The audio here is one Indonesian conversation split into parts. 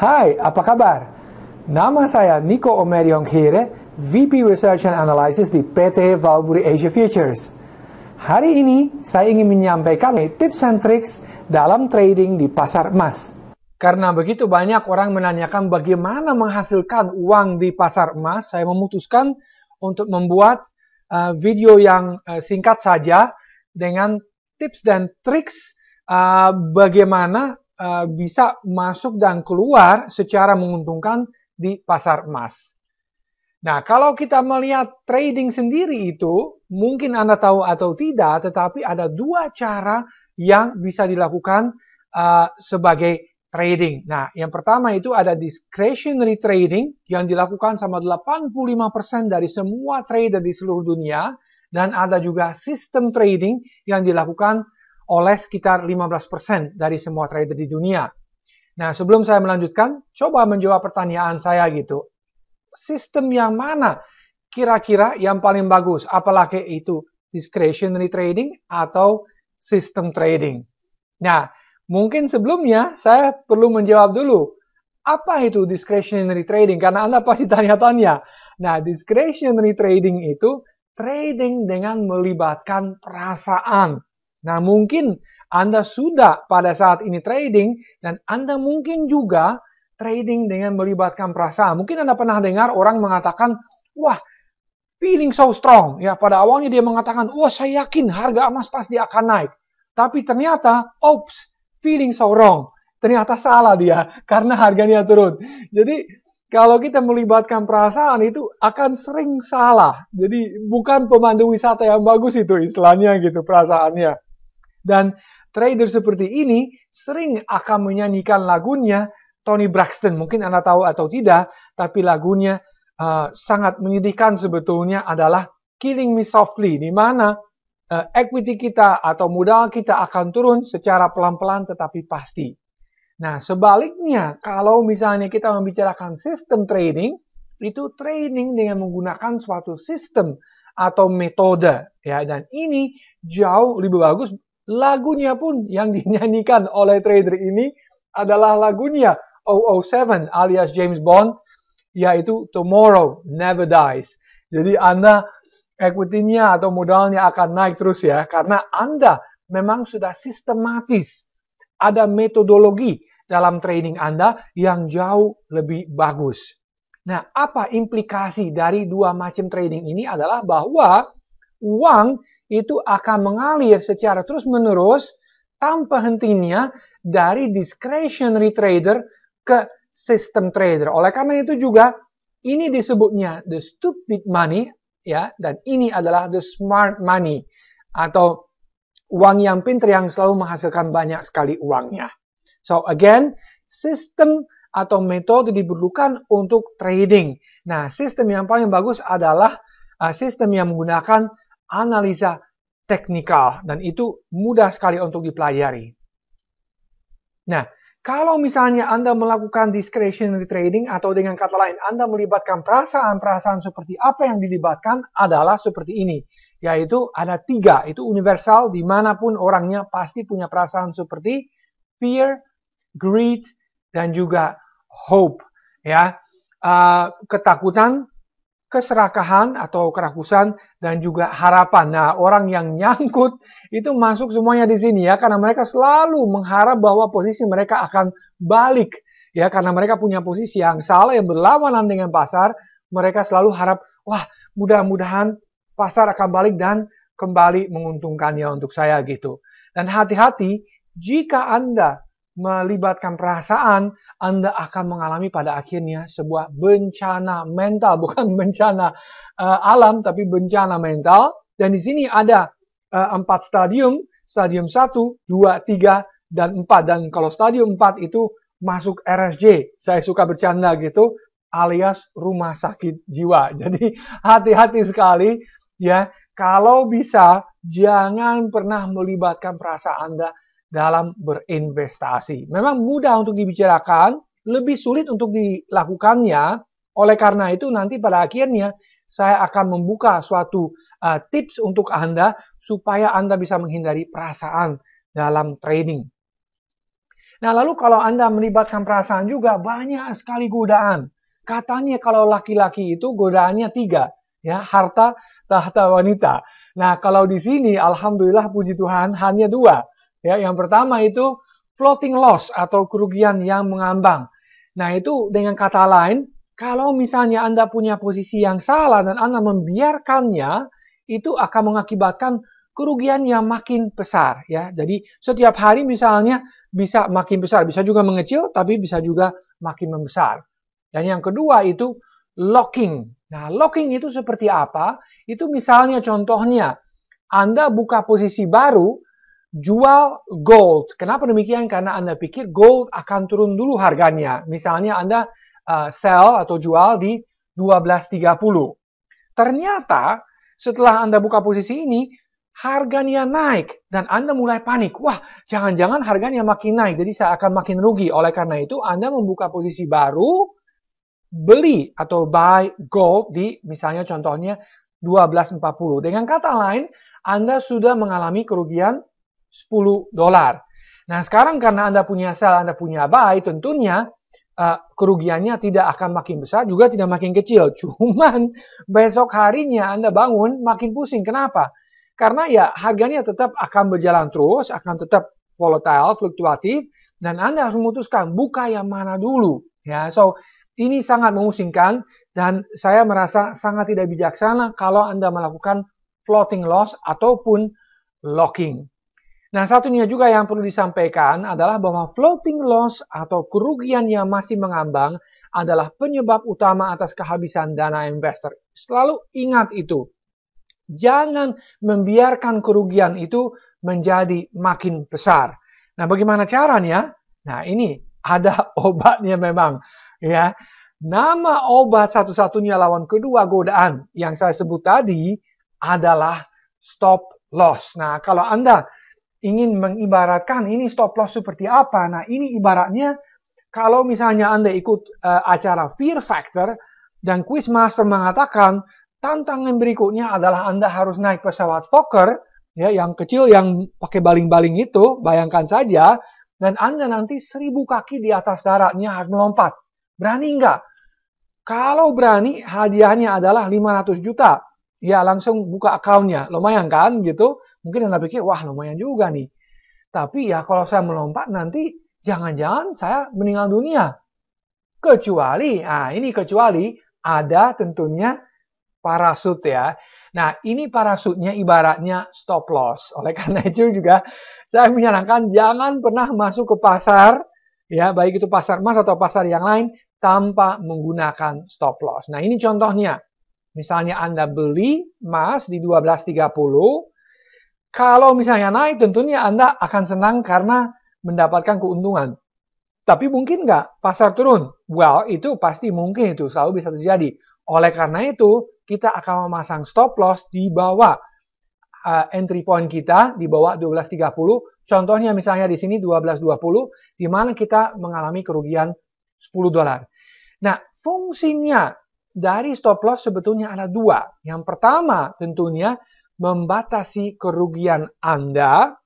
Hai, apa kabar? Nama saya Nico Omerion Khere, VP Research and Analysis di PT Valbury Asia Futures. Hari ini saya ingin menyampaikan tips and tricks dalam trading di pasar emas. Karena begitu banyak orang menanyakan bagaimana menghasilkan uang di pasar emas, saya memutuskan untuk membuat video yang singkat saja dengan tips dan triks bagaimana bisa masuk dan keluar secara menguntungkan di pasar emas. Nah, kalau kita melihat trading sendiri itu, mungkin Anda tahu atau tidak, tetapi ada dua cara yang bisa dilakukan sebagai trading. Nah, yang pertama itu ada discretionary trading yang dilakukan sama 85% dari semua trader di seluruh dunia, dan ada juga system trading yang dilakukan oleh sekitar 15% dari semua trader di dunia. Nah, sebelum saya melanjutkan, coba menjawab pertanyaan saya gitu. Sistem yang mana kira-kira yang paling bagus? Apalagi itu discretionary trading atau system trading? Nah, mungkin sebelumnya saya perlu menjawab dulu. Apa itu discretionary trading? Karena Anda pasti tanya-tanya. Nah, discretionary trading itu trading dengan melibatkan perasaan. Nah, mungkin Anda sudah pada saat ini trading, dan Anda mungkin juga trading dengan melibatkan perasaan. Mungkin Anda pernah dengar orang mengatakan, wah, feeling so strong. Ya, pada awalnya dia mengatakan, wah, saya yakin harga emas pasti akan naik. Tapi ternyata, oops, feeling so wrong. Ternyata salah dia, karena harganya turun. Jadi, kalau kita melibatkan perasaan itu akan sering salah. Jadi, bukan pemandu wisata yang bagus itu istilahnya gitu, perasaannya. Dan trader seperti ini sering akan menyanyikan lagunya Toni Braxton. Mungkin Anda tahu atau tidak, tapi lagunya sangat menyedihkan sebetulnya adalah Killing Me Softly, di mana equity kita atau modal kita akan turun secara pelan-pelan tetapi pasti. Nah, sebaliknya, kalau misalnya kita membicarakan sistem trading, itu trading dengan menggunakan suatu sistem atau metode. Ya, dan ini jauh lebih bagus. Lagunya pun yang dinyanyikan oleh trader ini adalah lagunya 007 alias James Bond, yaitu Tomorrow Never Dies. Jadi Anda equity-nya atau modalnya akan naik terus ya, karena Anda memang sudah sistematis. Ada metodologi dalam trading Anda yang jauh lebih bagus. Nah, apa implikasi dari dua macam trading ini adalah bahwa uang itu akan mengalir secara terus-menerus tanpa hentinya dari discretionary trader ke system trader. Oleh karena itu juga ini disebutnya the stupid money, ya, dan ini adalah the smart money atau uang yang pintar yang selalu menghasilkan banyak sekali uangnya. So again, sistem atau metode diperlukan untuk trading. Nah, sistem yang paling bagus adalah sistem yang menggunakan analisa teknikal, dan itu mudah sekali untuk dipelajari. Nah, kalau misalnya Anda melakukan discretionary trading atau dengan kata lain Anda melibatkan perasaan-perasaan seperti apa yang dilibatkan adalah seperti ini, yaitu ada 3, itu universal dimanapun orangnya pasti punya perasaan seperti fear, greed, dan juga hope. Ya, ketakutan, keserakahan atau kerakusan, dan juga harapan. Nah, orang yang nyangkut itu masuk semuanya di sini ya, karena mereka selalu mengharap bahwa posisi mereka akan balik ya, karena mereka punya posisi yang salah yang berlawanan dengan pasar. Mereka selalu harap, wah, mudah-mudahan pasar akan balik dan kembali menguntungkannya untuk saya gitu. Dan hati-hati, jika Anda melibatkan perasaan, Anda akan mengalami pada akhirnya sebuah bencana mental, bukan bencana alam, tapi bencana mental. Dan di sini ada 4 stadium, stadium 1, 2, 3, dan 4. Dan kalau stadium 4 itu masuk RSJ, saya suka bercanda gitu, alias rumah sakit jiwa. Jadi hati-hati sekali ya, kalau bisa jangan pernah melibatkan perasaan Anda dalam berinvestasi. Memang mudah untuk dibicarakan, lebih sulit untuk dilakukannya. Oleh karena itu nanti pada akhirnya saya akan membuka suatu tips untuk Anda supaya Anda bisa menghindari perasaan dalam trading. Nah, lalu kalau Anda melibatkan perasaan juga, banyak sekali godaan. Katanya kalau laki-laki itu godaannya 3, ya, harta, tahta, wanita. Nah, kalau di sini, alhamdulillah puji Tuhan, hanya 2. Ya, yang pertama itu floating loss atau kerugian yang mengambang. Nah, itu dengan kata lain, kalau misalnya Anda punya posisi yang salah dan Anda membiarkannya, itu akan mengakibatkan kerugian yang makin besar, ya. Jadi setiap hari misalnya bisa makin besar, bisa juga mengecil, tapi bisa juga makin membesar. Dan yang kedua itu locking. Nah, locking itu seperti apa? Itu misalnya contohnya, Anda buka posisi baru, jual gold. Kenapa demikian? Karena Anda pikir gold akan turun dulu harganya. Misalnya Anda sell atau jual di 12.30. Ternyata setelah Anda buka posisi ini, harganya naik dan Anda mulai panik. Wah, jangan-jangan harganya makin naik, jadi saya akan makin rugi. Oleh karena itu, Anda membuka posisi baru, beli atau buy gold di misalnya contohnya 12.40. Dengan kata lain, Anda sudah mengalami kerugian $10. Nah, sekarang karena Anda punya sell, Anda punya buy, tentunya kerugiannya tidak akan makin besar, juga tidak makin kecil. Cuman besok harinya Anda bangun makin pusing. Kenapa? Karena ya harganya tetap akan berjalan terus, akan tetap volatile, fluktuatif, dan Anda harus memutuskan buka yang mana dulu. Ya, so ini sangat memusingkan dan saya merasa sangat tidak bijaksana kalau Anda melakukan floating loss ataupun locking. Nah, satunya juga yang perlu disampaikan adalah bahwa floating loss atau kerugian yang masih mengambang adalah penyebab utama atas kehabisan dana investor. Selalu ingat itu. Jangan membiarkan kerugian itu menjadi makin besar. Nah, bagaimana caranya? Nah, ini ada obatnya memang. Ya, nama obat satu-satunya lawan kedua godaan yang saya sebut tadi adalah stop loss. Nah, kalau Anda ingin mengibaratkan ini stop loss seperti apa? Nah, ini ibaratnya kalau misalnya Anda ikut acara Fear Factor dan Quizmaster mengatakan tantangan berikutnya adalah Anda harus naik pesawat Fokker, ya, yang kecil yang pakai baling-baling itu, bayangkan saja, dan Anda nanti 1.000 kaki di atas daratnya harus melompat. Berani nggak? Kalau berani, hadiahnya adalah 500 juta. Ya, langsung buka akunnya. Lumayan kan, gitu. Mungkin Anda pikir, wah lumayan juga nih. Tapi ya kalau saya melompat nanti, jangan-jangan saya meninggal dunia. Kecuali, nah ini kecuali ada tentunya parasut ya. Nah, ini parasutnya ibaratnya stop loss. Oleh karena itu juga saya menyarankan jangan pernah masuk ke pasar, ya, baik itu pasar emas atau pasar yang lain, tanpa menggunakan stop loss. Nah, ini contohnya. Misalnya Anda beli emas di 12.30, kalau misalnya naik tentunya Anda akan senang karena mendapatkan keuntungan. Tapi mungkin nggak pasar turun? Well, itu pasti mungkin, itu selalu bisa terjadi. Oleh karena itu, kita akan memasang stop loss di bawah entry point kita, di bawah 12.30. Contohnya misalnya di sini 12.20, di mana kita mengalami kerugian $10. Nah, fungsinya dari stop loss sebetulnya ada 2. Yang pertama tentunya membatasi kerugian Anda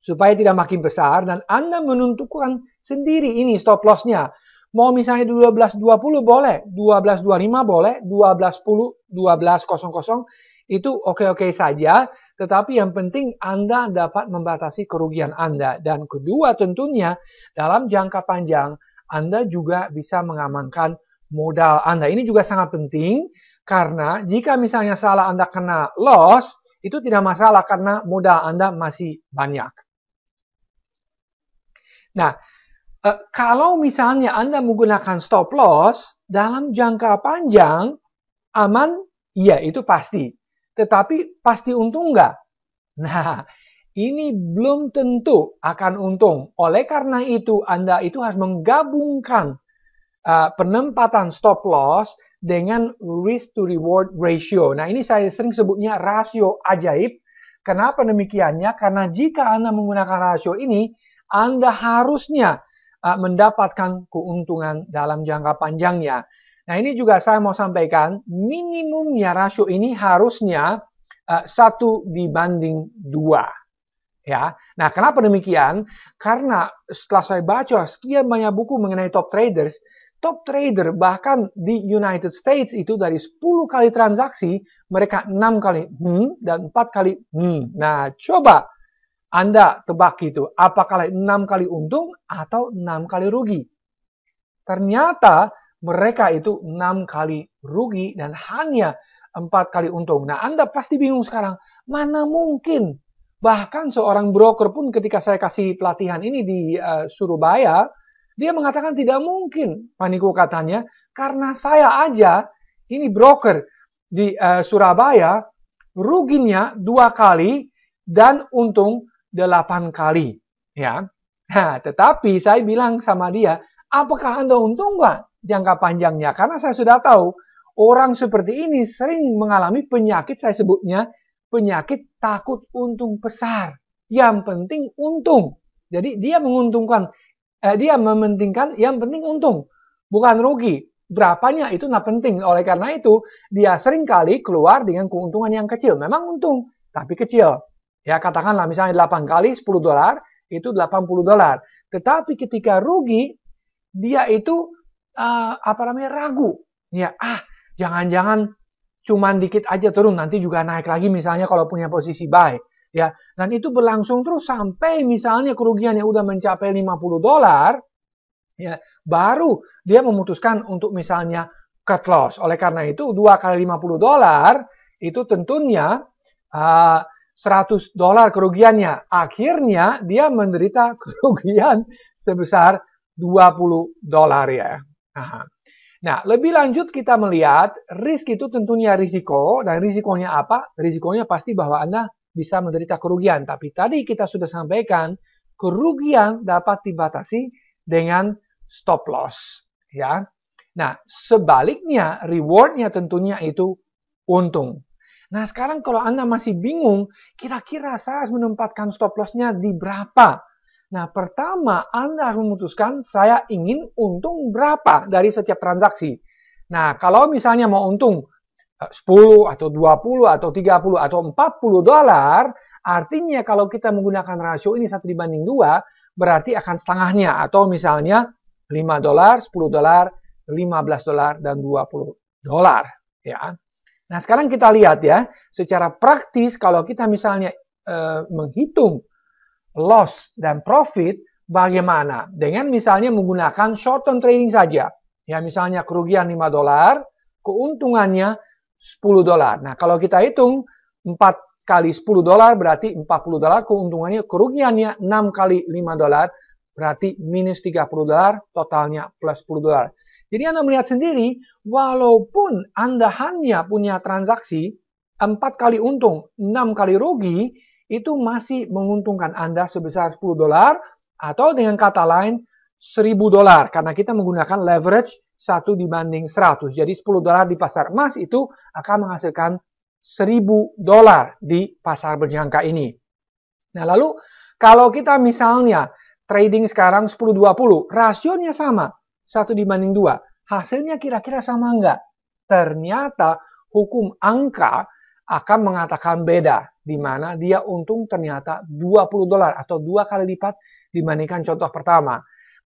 supaya tidak makin besar dan Anda menentukan sendiri ini stop loss-nya. Mau misalnya 12.20 boleh, 12.25 boleh, 12.10, 12.00 itu oke-oke saja, tetapi yang penting Anda dapat membatasi kerugian Anda. Dan kedua tentunya dalam jangka panjang Anda juga bisa mengamankan modal Anda. Ini juga sangat penting karena jika misalnya salah Anda kena loss, itu tidak masalah karena modal Anda masih banyak. Nah, kalau misalnya Anda menggunakan stop loss dalam jangka panjang, aman, iya itu pasti. Tetapi pasti untung nggak? Nah, ini belum tentu akan untung. Oleh karena itu, Anda itu harus menggabungkan penempatan stop loss dengan risk to reward ratio. Nah, ini saya sering sebutnya rasio ajaib. Kenapa demikiannya? Karena jika Anda menggunakan rasio ini, Anda harusnya mendapatkan keuntungan dalam jangka panjangnya. Nah, ini juga saya mau sampaikan, minimumnya rasio ini harusnya 1:2. Ya, nah kenapa demikian? Karena setelah saya baca sekian banyak buku mengenai top trader bahkan di United States itu dari 10 kali transaksi, mereka 6 kali dan 4 kali Nah, coba Anda tebak itu, apakah 6 kali untung atau 6 kali rugi? Ternyata mereka itu 6 kali rugi dan hanya 4 kali untung. Nah, Anda pasti bingung sekarang, mana mungkin? Bahkan seorang broker pun ketika saya kasih pelatihan ini di Surabaya, dia mengatakan tidak mungkin. Pak Niko katanya, karena saya aja, ini broker di Surabaya, ruginya 2 kali dan untung 8 kali. Ya. Nah, tetapi saya bilang sama dia, apakah Anda untung nggak jangka panjangnya? Karena saya sudah tahu, orang seperti ini sering mengalami penyakit, saya sebutnya, penyakit takut untung besar. Yang penting untung. Jadi dia menguntungkan, dia mementingkan yang penting untung, bukan rugi. Berapanya itu nggak penting. Oleh karena itu, dia sering kali keluar dengan keuntungan yang kecil. Memang untung, tapi kecil. Ya, katakanlah misalnya 8 kali $10, itu $80. Tetapi ketika rugi, dia itu ragu. Ya, jangan-jangan cuman dikit aja turun, nanti juga naik lagi misalnya kalau punya posisi buy. Ya, dan itu berlangsung terus sampai misalnya kerugiannya udah mencapai $50, ya, baru dia memutuskan untuk misalnya cut loss. Oleh karena itu 2 kali $50 itu tentunya $100 kerugiannya. Akhirnya dia menderita kerugian sebesar $20 ya. Nah, lebih lanjut kita melihat risk itu tentunya risiko, dan risikonya apa? Risikonya pasti bahwa Anda bisa menderita kerugian. Tapi tadi kita sudah sampaikan, kerugian dapat dibatasi dengan stop loss. Ya. Nah, sebaliknya rewardnya tentunya itu untung. Nah, sekarang kalau Anda masih bingung, kira-kira saya harus menempatkan stop loss-nya di berapa? Nah, pertama Anda harus memutuskan saya ingin untung berapa dari setiap transaksi. Nah, kalau misalnya mau untung 10 atau 20 atau 30 atau $40, artinya kalau kita menggunakan rasio ini 1:2, berarti akan setengahnya. Atau misalnya $5, $10, $15, dan $20. Ya. Nah, sekarang kita lihat ya, secara praktis kalau kita misalnya menghitung loss dan profit, bagaimana? Dengan misalnya menggunakan short term trading saja. Ya, misalnya kerugian $5, keuntungannya $10. Nah, kalau kita hitung 4 kali $10 berarti $40, keuntungannya, kerugiannya 6 kali $5 berarti minus $30, totalnya plus $10. Jadi Anda melihat sendiri, walaupun Anda hanya punya transaksi 4 kali untung, 6 kali rugi, itu masih menguntungkan Anda sebesar $10 atau dengan kata lain $1.000 karena kita menggunakan leverage 1:100. Jadi $10 di pasar emas itu akan menghasilkan $1.000 di pasar berjangka ini. Nah, lalu kalau kita misalnya trading sekarang 10-20, rasionya sama, 1:2. Hasilnya kira-kira sama enggak? Ternyata hukum angka akan mengatakan beda, di mana dia untung ternyata $20 atau 2 kali lipat dibandingkan contoh pertama.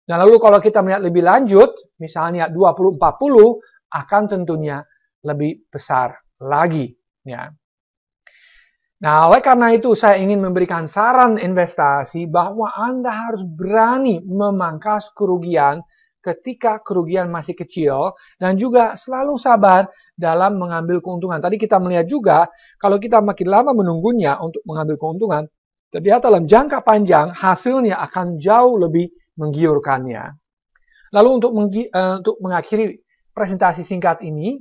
Nah, lalu kalau kita melihat lebih lanjut, misalnya 20-40, akan tentunya lebih besar lagi. Ya. Nah, oleh karena itu saya ingin memberikan saran investasi bahwa Anda harus berani memangkas kerugian ketika kerugian masih kecil, dan juga selalu sabar dalam mengambil keuntungan. Tadi kita melihat juga, kalau kita makin lama menunggunya untuk mengambil keuntungan, ternyata dalam jangka panjang hasilnya akan jauh lebih menggiurkannya. Lalu untuk mengakhiri presentasi singkat ini,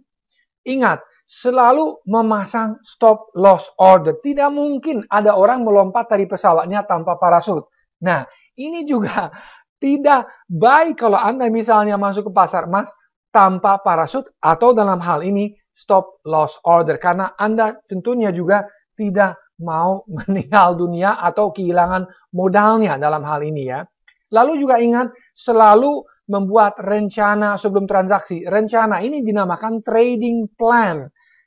ingat, selalu memasang stop loss order. Tidak mungkin ada orang melompat dari pesawatnya tanpa parasut. Nah, ini juga tidak baik kalau Anda misalnya masuk ke pasar emas tanpa parasut atau dalam hal ini stop loss order. Karena Anda tentunya juga tidak mau meninggal dunia atau kehilangan modalnya dalam hal ini ya. Lalu juga ingat selalu membuat rencana sebelum transaksi. Rencana ini dinamakan trading plan.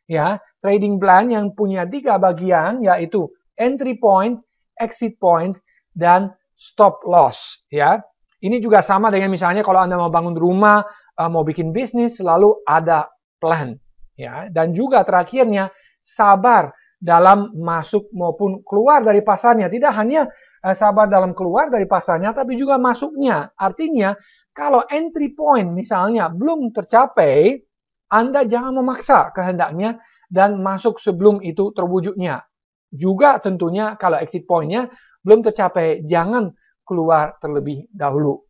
Ya, trading plan yang punya 3 bagian yaitu entry point, exit point, dan stop loss. Ya, ini juga sama dengan misalnya kalau Anda mau bangun rumah, mau bikin bisnis, selalu ada plan. Ya, dan juga terakhirnya sabar dalam masuk maupun keluar dari pasarnya. Tidak hanya sabar dalam keluar dari pasarnya, tapi juga masuknya. Artinya, kalau entry point misalnya belum tercapai, Anda jangan memaksa kehendaknya dan masuk sebelum itu terwujudnya. Juga tentunya kalau exit point-nya belum tercapai, jangan keluar terlebih dahulu.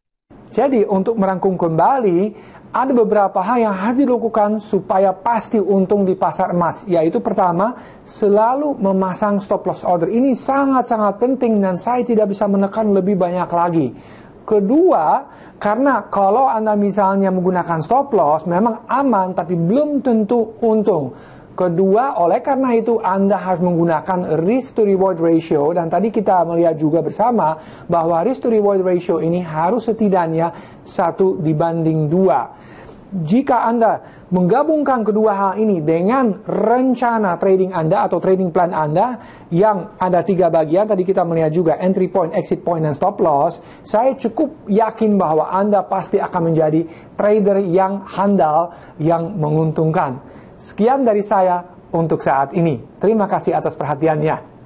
Jadi untuk merangkum kembali, ada beberapa hal yang harus dilakukan supaya pasti untung di pasar emas. Yaitu pertama, selalu memasang stop loss order. Ini sangat-sangat penting dan saya tidak bisa menekan lebih banyak lagi. Kedua, karena kalau Anda misalnya menggunakan stop loss, memang aman tapi belum tentu untung. Kedua, oleh karena itu Anda harus menggunakan risk to reward ratio, dan tadi kita melihat juga bersama bahwa risk to reward ratio ini harus setidaknya 1:2. Jika Anda menggabungkan kedua hal ini dengan rencana trading Anda atau trading plan Anda yang ada 3 bagian, tadi kita melihat juga entry point, exit point, dan stop loss, saya cukup yakin bahwa Anda pasti akan menjadi trader yang handal, yang menguntungkan. Sekian dari saya untuk saat ini. Terima kasih atas perhatiannya.